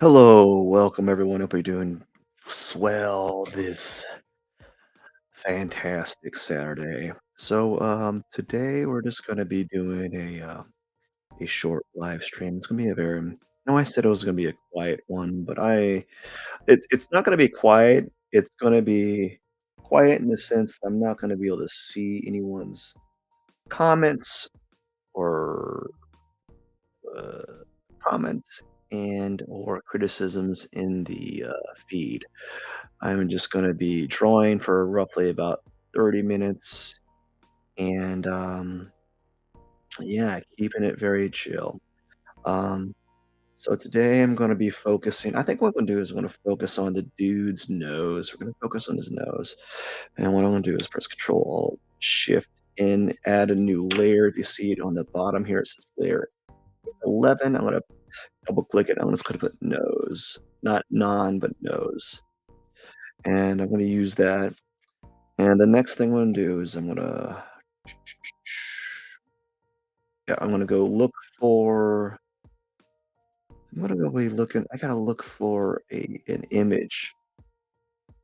Hello, welcome everyone. Hope you're doing swell this fantastic Saturday. Today we're just gonna be doing a short live stream. It's gonna be a very, no, I said it was gonna be a quiet one, but it's not gonna be quiet. It's gonna be quiet in the sense that I'm not gonna be able to see anyone's comments or uh, comments and or criticisms in the feed. I'm just gonna be drawing for roughly about 30 minutes and, yeah, keeping it very chill. Um, so today I'm gonna be focusing I think what I'm gonna do is I'm gonna focus on the dude's nose. We're gonna focus on his nose, and what I'm gonna do is press Control Alt Shift and add a new layer. If you see it on the bottom here, it says layer 11. I'm gonna double click it. I'm just gonna put nose, not non, but nose, and I'm gonna use that. And the next thing I'm gonna do is I'm gonna go look for I'm gonna go be looking I gotta look for an image.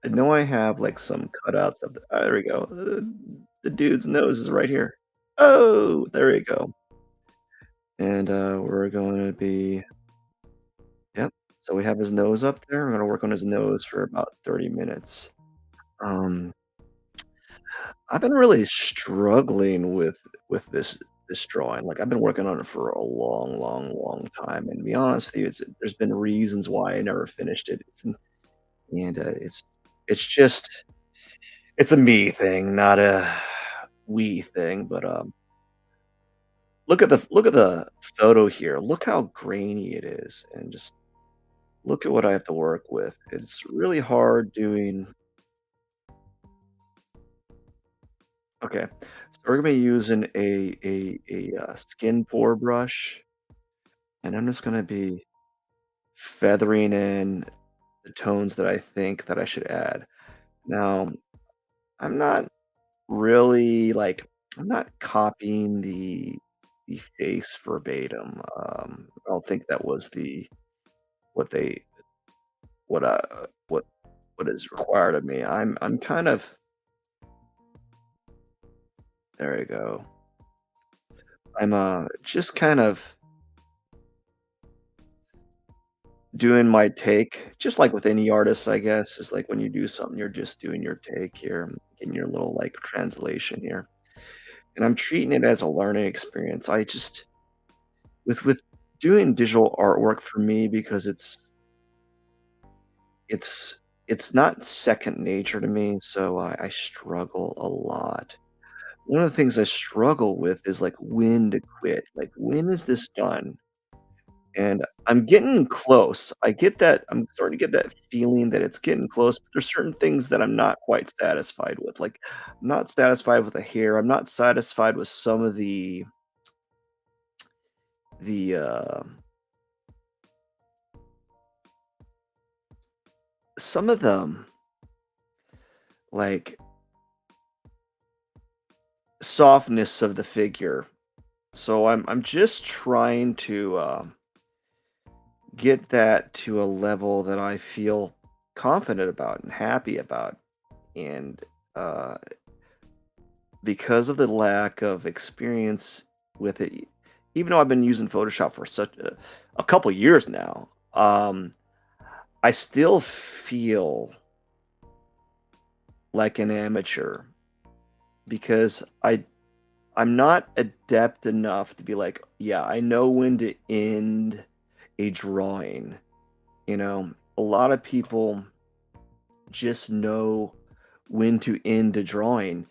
I know I have, like, some cutouts of there we go. The dude's nose is right here. Oh, there you go. And, we're gonna be yep. So we have his nose up there. We're gonna work on his nose for about 30 minutes. Um I've been really struggling with this drawing. Like, I've been working on it for a long, long, long time, and to be honest with you, there's been reasons why I never finished it. It's just it's a me thing, not a we thing, but, look at the photo here. Look how grainy it is, and just look at what I have to work with. It's really hard doing okay. So we're gonna be using skin pore brush. And I'm just gonna be feathering in the tones that I think that I should add. Now, I'm not really like I'm not copying the face verbatim. I don't think that was what they what is required of me. I'm kind of there you go. I'm just kind of doing my take, just like with any artist, I guess. It's like when you do something, you're just doing your take here, getting your little like translation here. And I'm treating it as a learning experience. I just with doing digital artwork for me because it's it's not second nature to me, so I struggle a lot. One of the things I struggle with is like when to quit. Like when is this done? And I'm getting close. I get that I'm starting to get that feeling that it's getting close, but there's certain things that I'm not quite satisfied with. Like, I'm not satisfied with the hair. I'm not satisfied with some of the some of them like softness of the figure. So I'm just trying to get that to a level that I feel confident about and happy about. And uh because of the lack of experience with it, even though I've been using Photoshop for such a couple years now, I still feel like an amateur because I'm not adept enough to be like, yeah, I know when to end a drawing. You know, a lot of people just know when to end a drawing,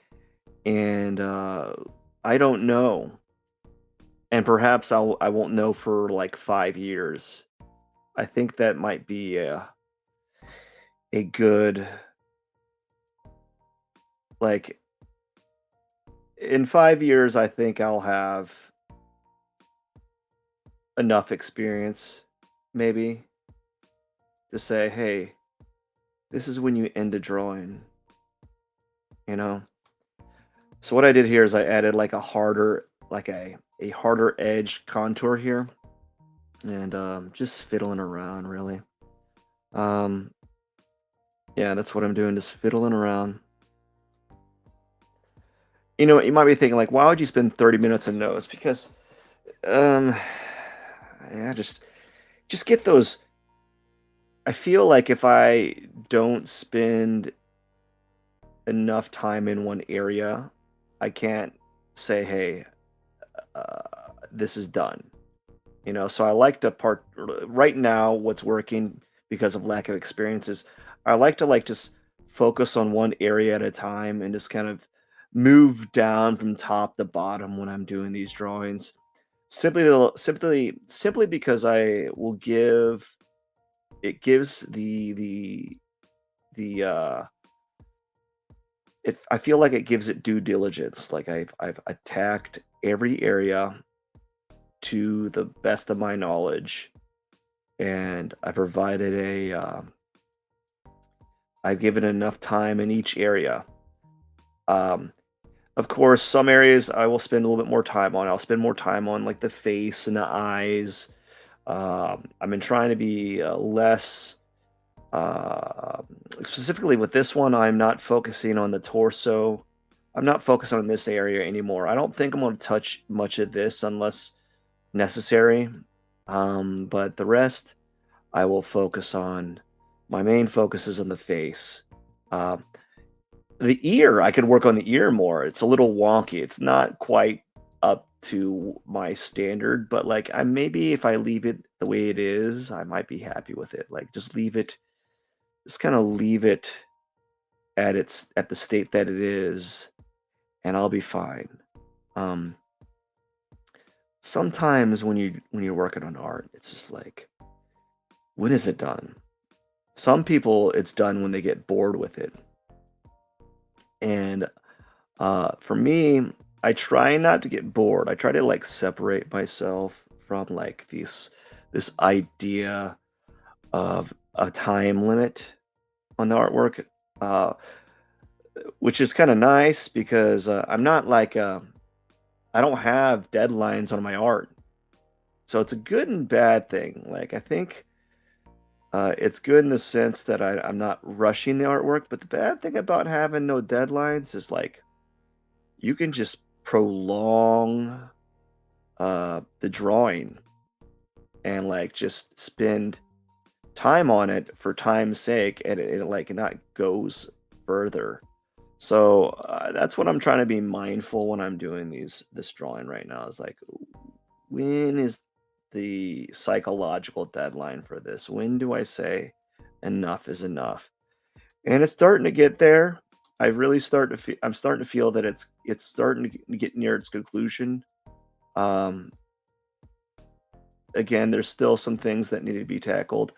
and I don't know. And perhaps I won't know for, like, 5 years. I think that might be a good like, in 5 years, I think I'll have enough experience, maybe, to say, "Hey, this is when you end a drawing," you know? So what I did here is I added, like, a harder edge contour here, and, just fiddling around, really. Um, yeah, that's what I'm doing, just fiddling around. You know, you might be thinking like, why would you spend 30 minutes on those? Because, um, yeah, just get those. I feel like if I don't spend enough time in one area, I can't say, hey, uh, this is done. You know, so I like to part right now. What's working because of lack of experiences, I like to just focus on one area at a time and just kind of move down from top to bottom when I'm doing these drawings. Simply because I will give it gives the I feel like it gives it due diligence. Like I've attacked every area to the best of my knowledge, and I provided I've given enough time in each area. Um, of course, some areas I will spend a little bit more time on. I'll spend more time on like the face and the eyes. I've been trying to be less uh, specifically with this one. I'm not focusing on the torso. I'm not focused on this area anymore. I don't think I'm going to touch much of this unless necessary. But the rest, I will focus on. My main focus is on the face. Uh, the ear, I could work on the ear more. It's a little wonky. It's not quite up to my standard, but like I maybe if I leave it the way it is, I might be happy with it. Like just leave it, just kind of leave it at the state that it is, and I'll be fine. Um, Sometimes when you're working on art, it's just like, when is it done? Some people, it's done when they get bored with it, and for me, I try not to get bored. I try to like separate myself from like this idea of a time limit on the artwork, uh, which is kind of nice because I'm not like I don't have deadlines on my art, so it's a good and bad thing. Like I think it's good in the sense that I'm not rushing the artwork, but the bad thing about having no deadlines is like you can just prolong the drawing and like just spend time on it for time's sake, and it like not goes further. So that's what I'm trying to be mindful when I'm doing this drawing right now is like, when is the psychological deadline for this? When do I say enough is enough? And it's starting to get there. I'm starting to feel that it's starting to get near its conclusion. Um, Again, there's still some things that need to be tackled,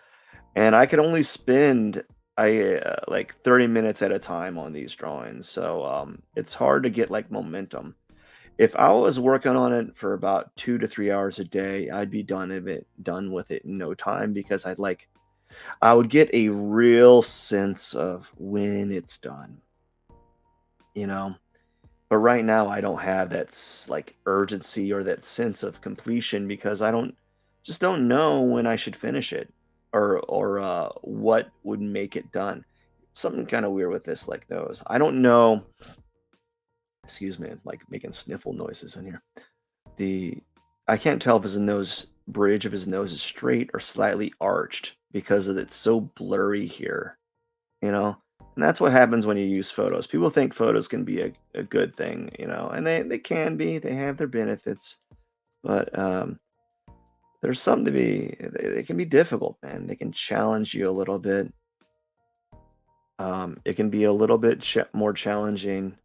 and I can only spend like 30 minutes at a time on these drawings. So it's hard to get like momentum. If I was working on it for about 2 to 3 hours a day, I'd be done with it in no time because I would get a real sense of when it's done, you know. But right now, I don't have that like urgency or that sense of completion because I don't know when I should finish it or what would make it done. Something kind of weird with this, like those. I don't know. Excuse me, like making sniffle noises in here. The I can't tell if his nose bridge of his nose is straight or slightly arched because it's so blurry here, you know? And that's what happens when you use photos. People think photos can be a good thing, you know, and they can be. They have their benefits, but there's something to be. They can be difficult, man. They can challenge you a little bit. It can be a little bit more challenging.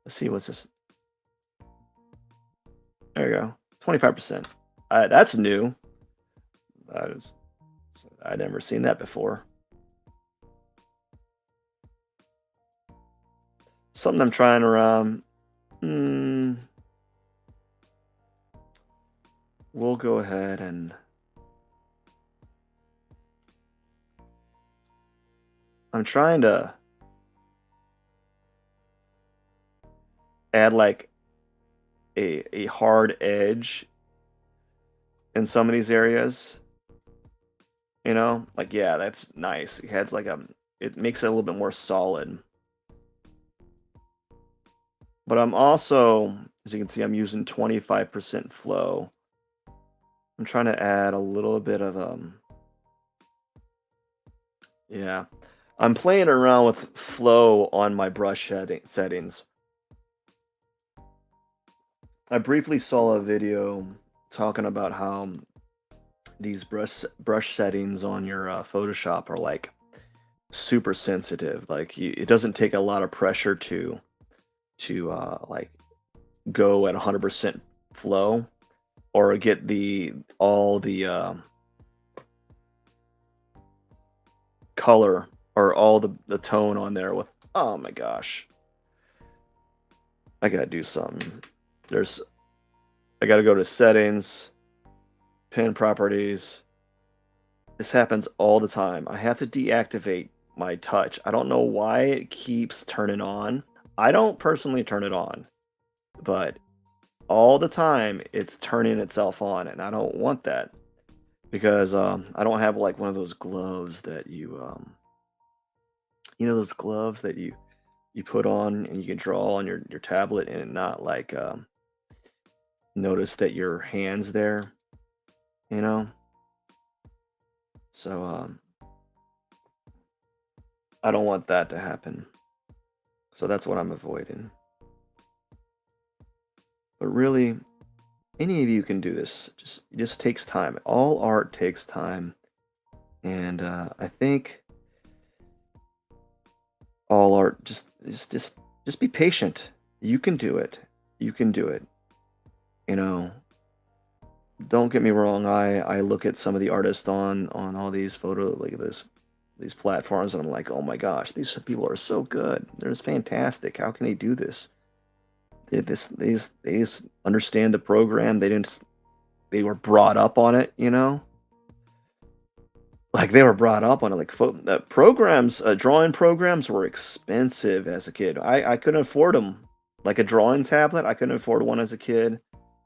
Let's see, what's this? There you go, 25%. That's new. I was, I'd never seen that before. Something I'm trying around. Hmm, we'll go ahead and I'm trying to add like a hard edge in some of these areas, you know? Like, yeah, that's nice. It has like it makes it a little bit more solid. But I'm also, as you can see, I'm using 25% flow. I'm trying to add a little bit of yeah. I'm playing around with flow on my settings. I briefly saw a video talking about how these brush settings on your Photoshop are like super sensitive. Like it doesn't take a lot of pressure to like go at 100% flow or get the all the color or all the tone on there with. Oh my gosh, I gotta do something. There's I gotta go to settings, pin properties. This happens all the time. I have to deactivate my touch. I don't know why it keeps turning on. I don't personally turn it on, but all the time it's turning itself on, and I don't want that because I don't have like one of those gloves that you know those gloves that you put on and you can draw on your tablet and not like notice that your hands there, you know. So I don't want that to happen. So that's what I'm avoiding. But really, any of you can do this. It just takes time. All art takes time, and I think all art just be patient. You can do it. You can do it. You know, don't get me wrong. I look at some of the artists on all these like this these platforms, and I'm like, oh my gosh, these people are so good. They're just fantastic. How can they do this? They just understand the program. They were brought up on it, you know? Like, they were brought up on it, like, programs, drawing programs were expensive as a kid. I couldn't afford them. Like, a drawing tablet, I couldn't afford one as a kid,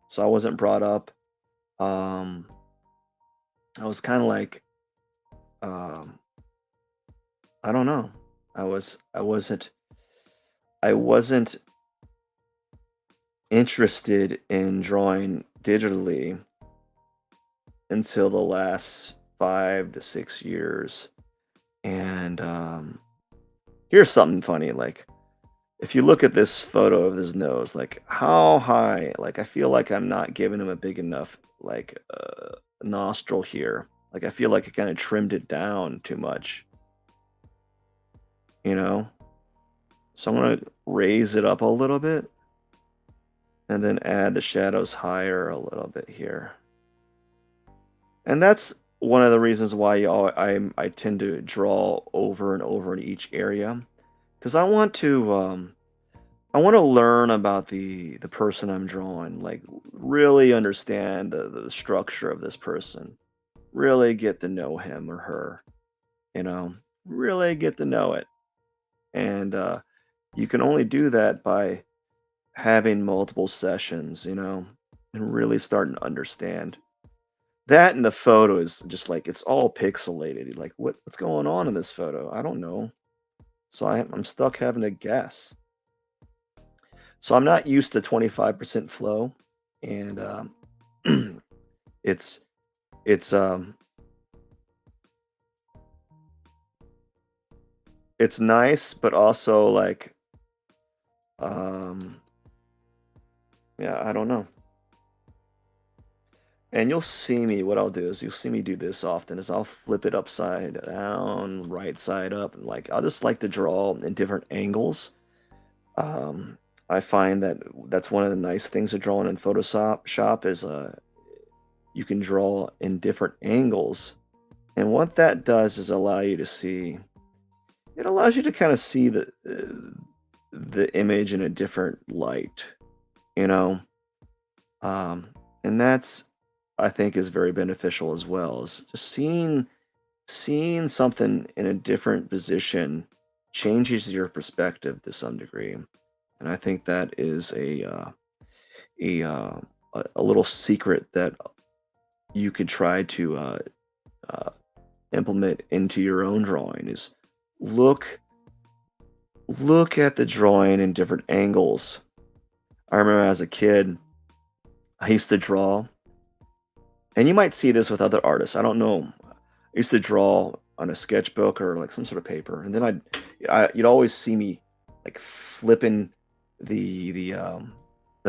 so I wasn't brought up. Um, I was kinda like, um, I don't know. I wasn't interested in drawing digitally until the last 5 to 6 years, and, here's something funny, like, if you look at this photo of his nose, like, how high like, I feel like I'm not giving him a big enough, like, nostril here. Like, I feel like I kinda trimmed it down too much, you know? So I'm gonna raise it up a little bit, and then add the shadows higher a little bit here. And that's one of the reasons why I tend to draw over and over in each area, because I want to learn about the person I'm drawing, like really understand the structure of this person, really get to know him or her, you know, really get to know it. And you can only do that by having multiple sessions, you know, and really starting to understand. That and the photo is just like it's all pixelated. You're like, what's going on in this photo? I don't know. So I'm stuck having to guess. So I'm not used to 25% flow, and it's it's it's nice, but also like um yeah, I don't know. And you'll see me. What I'll do is you'll see me do this often. Is I'll flip it upside down, right side up, and like I'll just like to draw in different angles. Um, I find that that's one of the nice things of drawing in Photoshop shop is you can draw in different angles. And what that does is allow you to see it allows you to kind of see the image in a different light, you know? Um, and that's I think is very beneficial as well. Is just seeing something in a different position changes your perspective to some degree. And I think that is a, uh, a little secret that you could try to uh, implement into your own drawing is look look at the drawing in different angles. I remember as a kid, I used to draw, and you might see this with other artists. I don't know. I used to draw on a sketchbook or like some sort of paper, and then you'd always see me like flipping the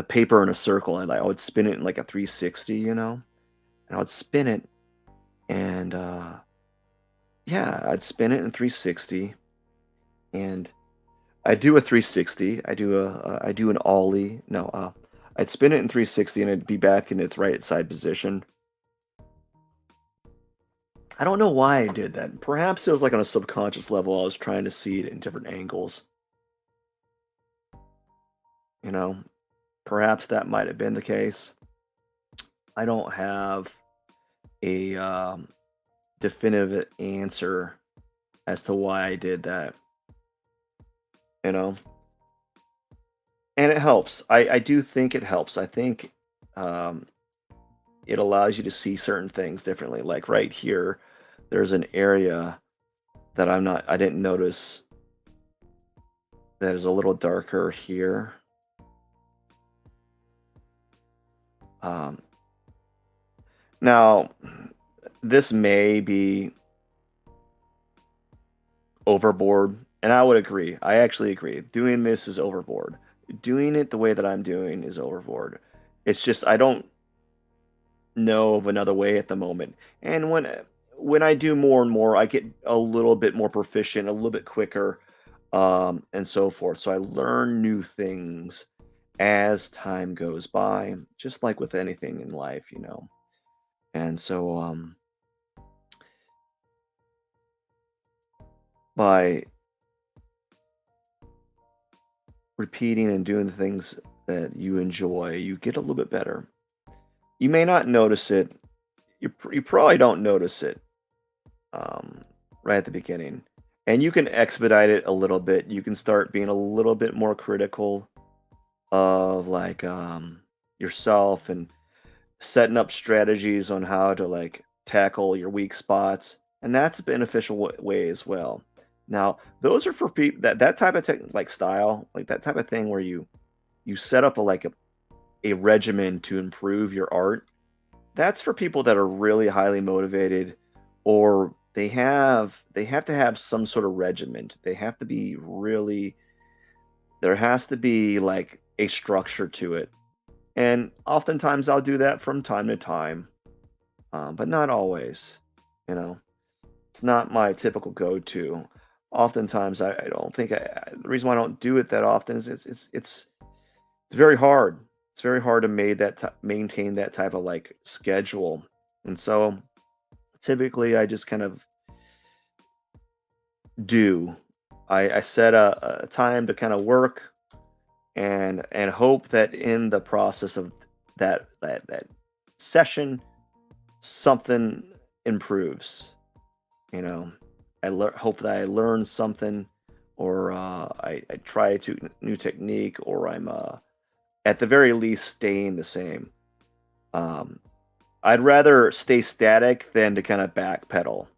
paper in a circle, and I would spin it in like a 360, and I would spin it, and yeah, I'd spin it in 360, and I do a 360. I do an ollie. No, I'd spin it in 360 and it'd be back in its right side position. I don't know why I did that. Perhaps it was like on a subconscious level. I was trying to see it in different angles. You know, perhaps that might have been the case. I don't have a definitive answer as to why I did that. You know, and it helps. I do think it helps. I think um, it allows you to see certain things differently. Like right here, there's an area that I didn't notice that is a little darker here. Um, Now, this may be overboard, and I would agree. I actually agree. Doing this is overboard. Doing it the way that I'm doing is overboard. It's just I don't know of another way at the moment. And when I do more and more, I get a little bit more proficient, a little bit quicker, and so forth. So I learn new things as time goes by, just like with anything in life. And so by repeating and doing the things that you enjoy, you get a little bit better. You may not notice it. You probably don't notice it um, right at the beginning. And you can expedite it a little bit. You can start being a little bit more critical of like yourself and setting up strategies on how to like tackle your weak spots, and that's a beneficial way as well. Now, those are for people that type of like style, like that type of thing where you set up a regimen to improve your art. That's for people that are really highly motivated, or they have to have some sort of regiment. They have to be really there has to be like a structure to it. And oftentimes I'll do that from time to time, but not always. You know, it's not my typical go-to. Oftentimes, I don't think the reason why I don't do it that often is it's very hard. It's very hard to maintain that type of like schedule, and so typically I just kind of do. I set a time to kind of work and hope that in the process of that session something improves. You know, hope that I learn something, or I try to new technique, or I'm at the very least staying the same. Um, I'd rather stay static than to kind of backpedal.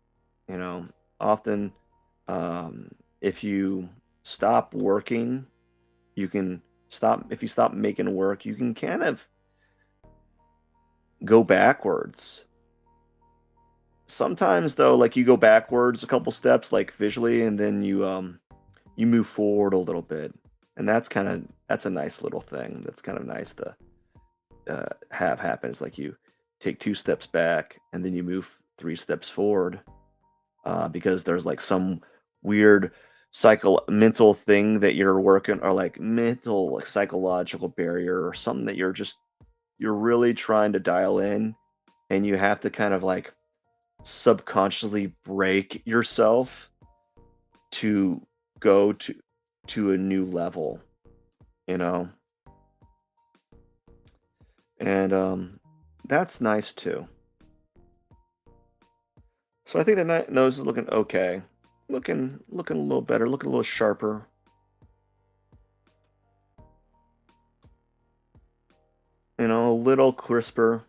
You know, often um, if you stop working, you can stop. If you stop making work, you can kind of go backwards. Sometimes though, like you go backwards a couple steps, like visually, and then you move forward a little bit, and that's a nice little thing. That's kind of nice to have happen. It's like you take 2 steps back and then you move 3 steps forward, because there's like some weird mental thing that you're working, or like mental like psychological barrier, or something that you're really trying to dial in, and you have to kind of like subconsciously break yourself to go to a new level, you know? And that's nice too. So I think the nose is looking okay. Looking a little better, looking a little sharper. A little crisper.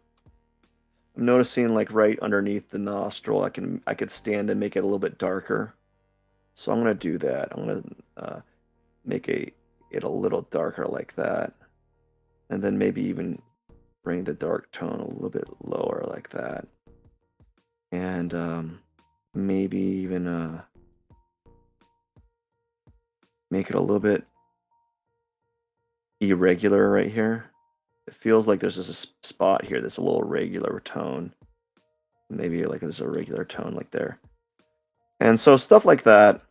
I'm noticing like right underneath the nostril, I could stand and make it a little bit darker. So I'm gonna do that. I'm gonna make it a little darker like that, and then maybe even bring the dark tone a little bit lower like that, and maybe even make it a little bit irregular right here. It feels like there's this spot here that's a little regular tone. Maybe like there's a regular tone like there. And so stuff like that,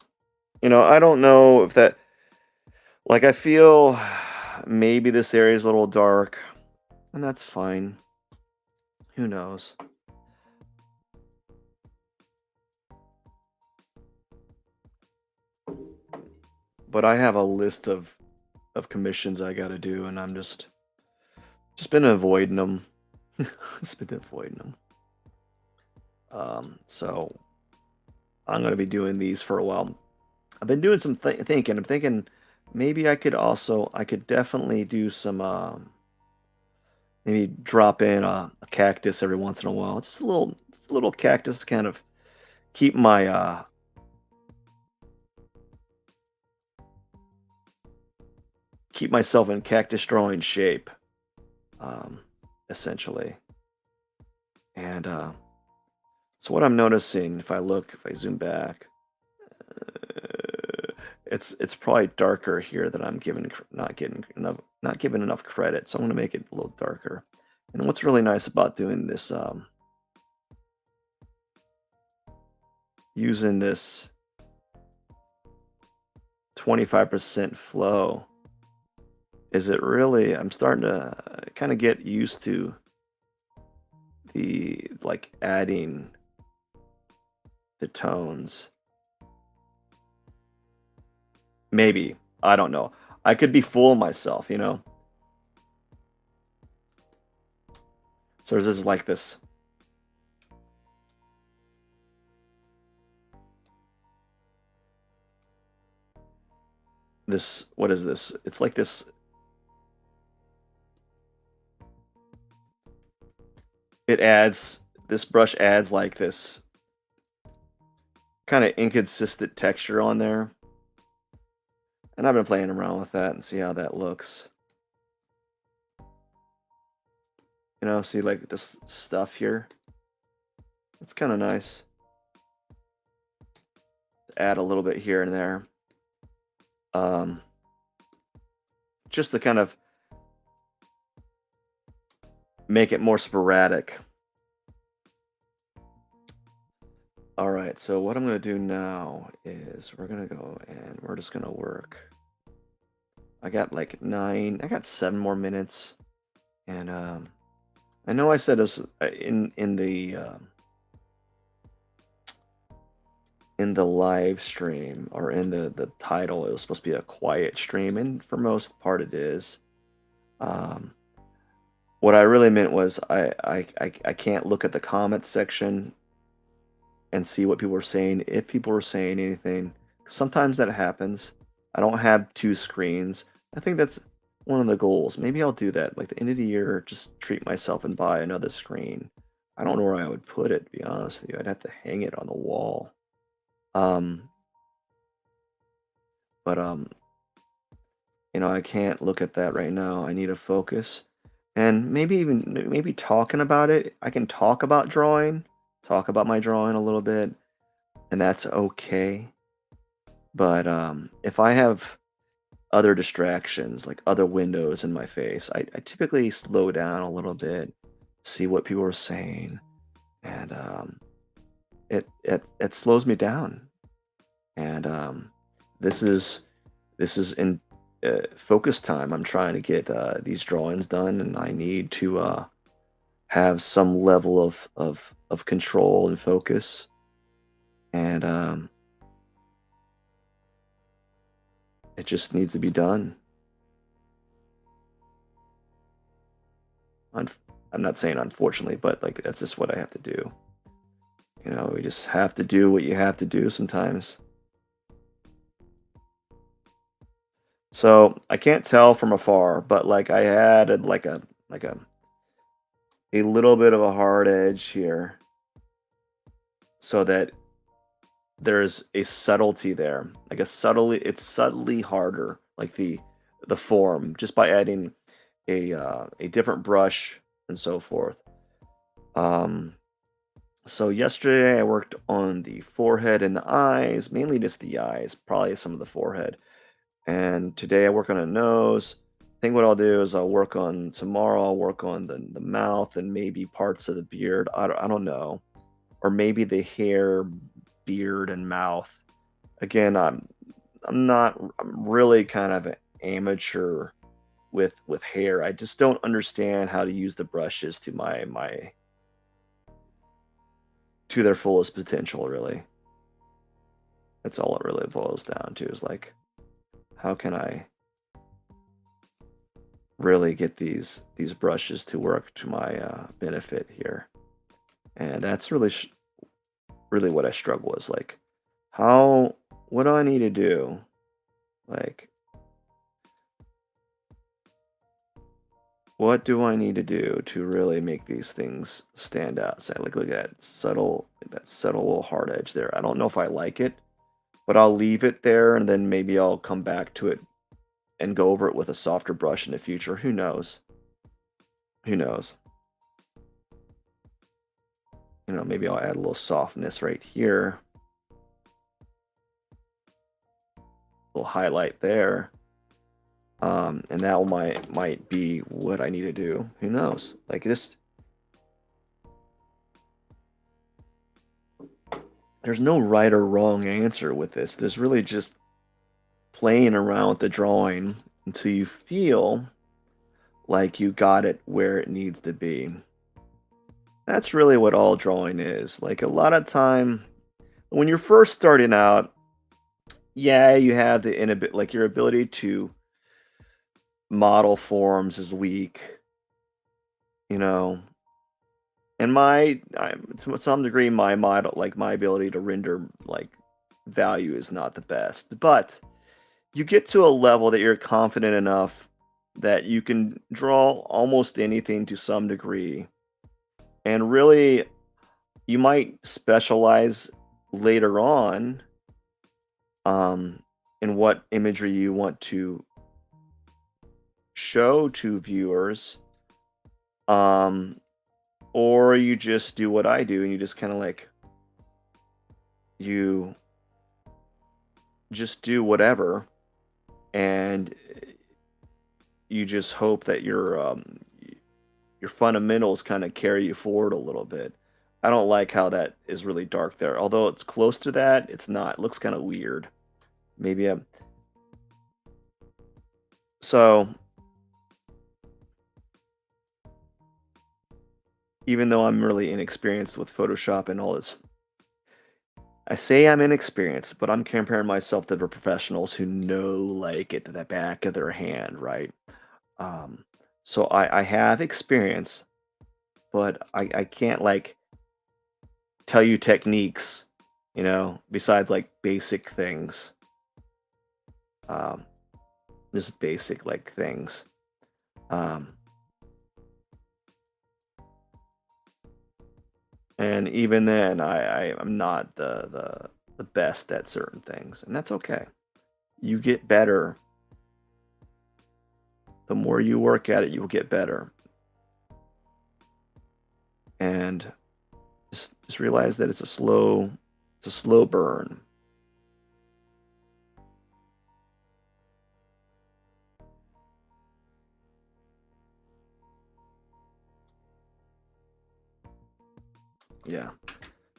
I don't know if that, like, I feel maybe this area is a little dark, and that's fine. Who knows? But I have a list of commissions I got to do, and I'm just been avoiding them. Just been avoiding them. So I'm gonna be doing these for a while. I've been doing some thinking. I'm thinking maybe I could definitely do some maybe drop in a cactus every once in a while. Just a little cactus to kind of keep my keep myself in cactus drawing shape, um, essentially. And so what I'm noticing, if I zoom back, it's probably darker here that I'm not giving enough credit. So I'm gonna make it a little darker. And what's really nice about doing this, using this 25% flow, is it really? I'm starting to kind of get used to the like adding the tones. Maybe. I don't know. I could be fooling myself. So there's this like this what is this? It's like this brush adds like this kind of inconsistent texture on there. And I've been playing around with that and see how that looks. See like this stuff here. It's kind of nice. Add a little bit here and there. Um, just to kind of make it more sporadic. All right, so what I'm going to do now is we're going to go and we're just going to work. I got 7 more minutes. And I know I said this in the live stream or in the title, it was supposed to be a quiet stream, and for most part it is. Um, what I really meant was I can't look at the comment section and see what people are saying, if people are saying anything. Sometimes that happens. I don't have two screens. I think that's one of the goals. Maybe I'll do that. Like the end of the year, just treat myself and buy another screen. I don't know where I would put it, to be honest with you. I'd have to hang it on the wall. Um, but I can't look at that right now. I need to focus. And maybe talking about it. I can talk about drawing, talk about my drawing a little bit, and that's okay. But if I have other distractions, like other windows in my face, I typically slow down a little bit, see what people are saying, and it slows me down. And this is in focus time. I'm trying to get these drawings done, and I need to have some level of control and focus. And it just needs to be done. Un- I'm not saying unfortunately, but like that's just what I have to do. We just have to do what you have to do sometimes. So I can't tell from afar, but like I added like a a little bit of a hard edge here so that there's a subtlety there. Like a subtly it's subtly harder, like the form, just by adding a different brush and so forth. Um, so yesterday I worked on the forehead and the eyes, mainly just the eyes, probably some of the forehead. And today I work on a nose. I think what I'll do is I'll work on tomorrow. I'll work on the mouth and maybe parts of the beard. I don't know, or maybe the hair, beard, and mouth. Again, I'm not. I'm really kind of an amateur with hair. I just don't understand how to use the brushes to my to their fullest potential. Really, that's all it really boils down to. Is like, how can I really get these brushes to work to my benefit here? And that's really what I struggle is like, how what do I need to do? Like, what do I need to do to really make these things stand out? So like, look at that subtle little hard edge there. I don't know if I like it, but I'll leave it there and then maybe I'll come back to it and go over it with a softer brush in the future. Who knows? Who knows? Maybe I'll add a little softness right here, a little highlight there. And that might be what I need to do. Who knows? Like this, there's no right or wrong answer with this. There's really just playing around with the drawing until you feel like you got it where it needs to be. That's really what all drawing is. Like a lot of time when you're first starting out, yeah, you have the inability, like your ability to model forms is weak, you know. And to some degree, my model, like my ability to render like value is not the best. But you get to a level that you're confident enough that you can draw almost anything to some degree. And really, you might specialize later on um, in what imagery you want to show to viewers. Um, or you just do what I do and you just kind of like, you just do whatever and you just hope that your fundamentals kind of carry you forward a little bit. I don't like how that is really dark there. Although it's close to that, it's not. It looks kind of weird. Maybe I'm so even though I'm really inexperienced with Photoshop and all this, I say I'm inexperienced, but I'm comparing myself to the professionals who know like it to the back of their hand, right? Um, so I have experience, but I can't like tell you techniques, besides like basic things. Um, just basic like things. Um, and even then, I'm not the best at certain things, and that's okay. You get better. The more you work at it, you'll get better. And just realize that it's a slow burn. Yeah.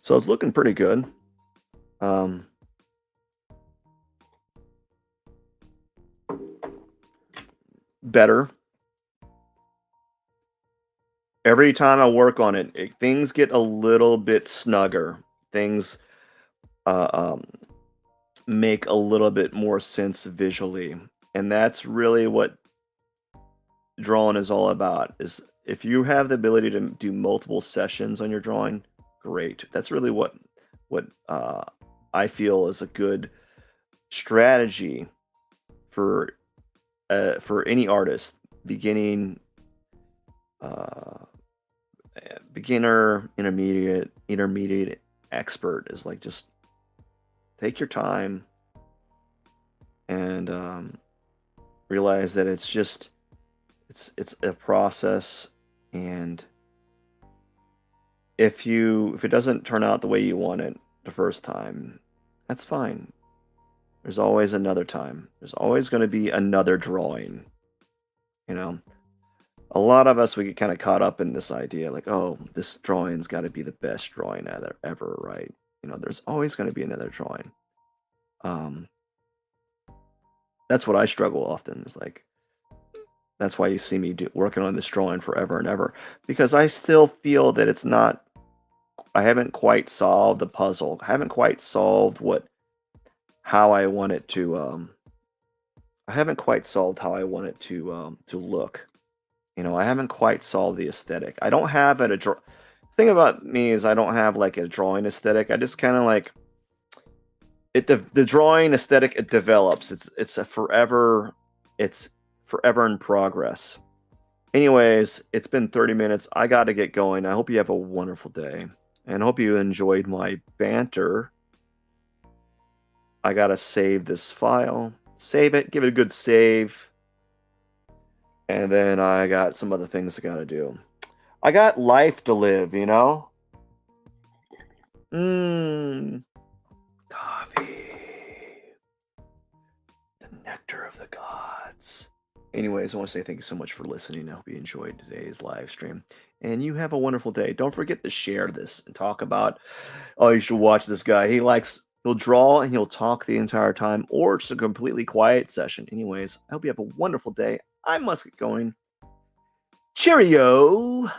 So it's looking pretty good. Um, better. Every time I work on it, things get a little bit snugger. Things uh, um, make a little bit more sense visually, and that's really what drawing is all about. Is if you have the ability to do multiple sessions on your drawing, great. That's really what I feel is a good strategy for for any artist beginning uh, beginner, intermediate, expert is like just take your time and realize that it's a process, and if it doesn't turn out the way you want it the first time, that's fine. There's always another time. There's always going to be another drawing. You know, a lot of us we get kind of caught up in this idea, like, oh, this drawing's got to be the best drawing ever, right? There's always going to be another drawing. Um, that's what I struggle often. Is like that's why you see me working on this drawing forever and ever, because I still feel that it's not. I haven't quite solved the puzzle. I haven't quite solved how I want it to. I haven't quite solved how I want it to look. I haven't quite solved the aesthetic. I don't have it. Thing about me is I don't have like a drawing aesthetic. I just kind of like the drawing aesthetic. It develops. It's forever in progress. Anyways, it's been 30 minutes. I got to get going. I hope you have a wonderful day, and I hope you enjoyed my banter. I got to save this file. Save it. Give it a good save. And then I got some other things I got to do. I got life to live, you know? Mmm. Coffee. The nectar of the gods. Anyways, I want to say thank you so much for listening. I hope you enjoyed today's live stream. And you have a wonderful day. Don't forget to share this and talk about, oh, you should watch this guy. He'll draw and he'll talk the entire time, or just a completely quiet session. Anyways, I hope you have a wonderful day. I must get going. Cheerio!